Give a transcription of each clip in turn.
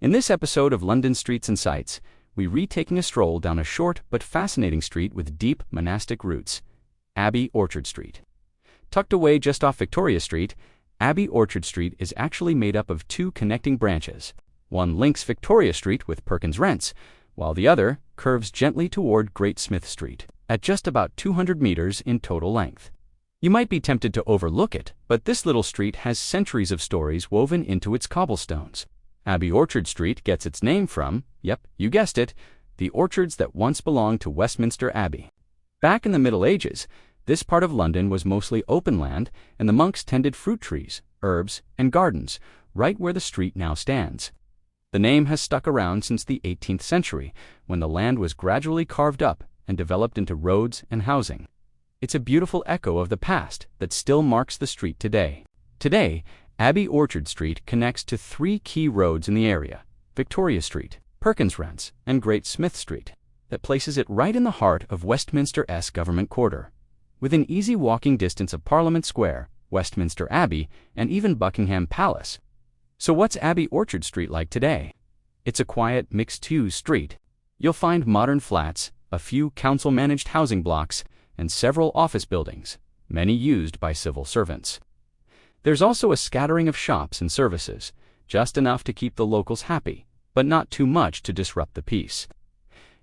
In this episode of London Streets and Sights, we retaking a stroll down a short but fascinating street with deep monastic roots, Abbey Orchard Street. Tucked away just off Victoria Street, Abbey Orchard Street is actually made up of two connecting branches. One links Victoria Street with Perkins Rents, while the other curves gently toward Great Smith Street, at just about 200 meters in total length. You might be tempted to overlook it, but this little street has centuries of stories woven into its cobblestones. Abbey Orchard Street gets its name from, yep, you guessed it, the orchards that once belonged to Westminster Abbey. Back in the Middle Ages, this part of London was mostly open land, and the monks tended fruit trees, herbs, and gardens, right where the street now stands. The name has stuck around since the 18th century, when the land was gradually carved up and developed into roads and housing. It's a beautiful echo of the past that still marks the street today. Today, Abbey Orchard Street connects to three key roads in the area: Victoria Street, Perkins Rents, and Great Smith Street, that places it right in the heart of Westminster's government quarter, within easy walking distance of Parliament Square, Westminster Abbey, and even Buckingham Palace. So what's Abbey Orchard Street like today? It's a quiet, mixed-use street. You'll find modern flats, a few council-managed housing blocks, and several office buildings, many used by civil servants. There's also a scattering of shops and services, just enough to keep the locals happy, but not too much to disrupt the peace.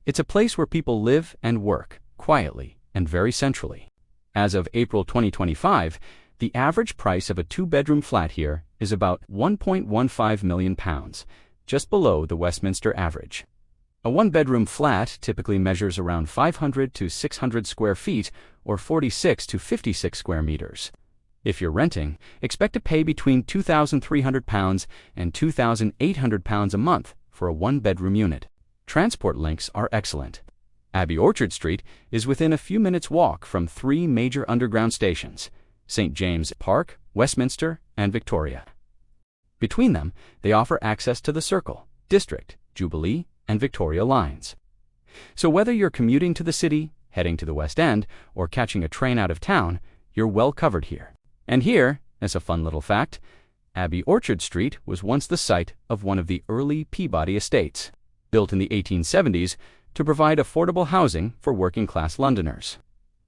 It's a place where people live and work, quietly and very centrally. As of April 2025, the average price of a two-bedroom flat here is about £1.15 million, just below the Westminster average. A one-bedroom flat typically measures around 500 to 600 square feet or 46 to 56 square meters. If you're renting, expect to pay between £2,300 and £2,800 a month for a one-bedroom unit. Transport links are excellent. Abbey Orchard Street is within a few minutes' walk from three major underground stations: St. James Park, Westminster, and Victoria. Between them, they offer access to the Circle, District, Jubilee, and Victoria lines. So whether you're commuting to the city, heading to the West End, or catching a train out of town, you're well covered here. And here, as a fun little fact, Abbey Orchard Street was once the site of one of the early Peabody estates, built in the 1870s to provide affordable housing for working-class Londoners.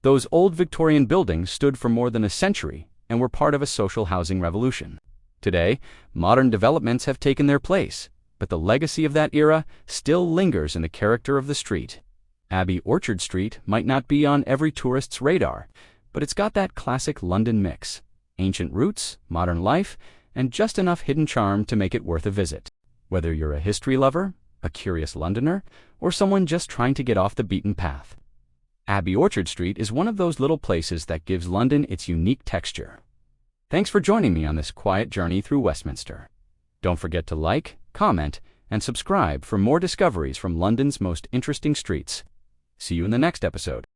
Those old Victorian buildings stood for more than a century and were part of a social housing revolution. Today, modern developments have taken their place, but the legacy of that era still lingers in the character of the street. Abbey Orchard Street might not be on every tourist's radar, but it's got that classic London mix: ancient roots, modern life, and just enough hidden charm to make it worth a visit. Whether you're a history lover, a curious Londoner, or someone just trying to get off the beaten path, Abbey Orchard Street is one of those little places that gives London its unique texture. Thanks for joining me on this quiet journey through Westminster. Don't forget to like, comment, and subscribe for more discoveries from London's most interesting streets. See you in the next episode.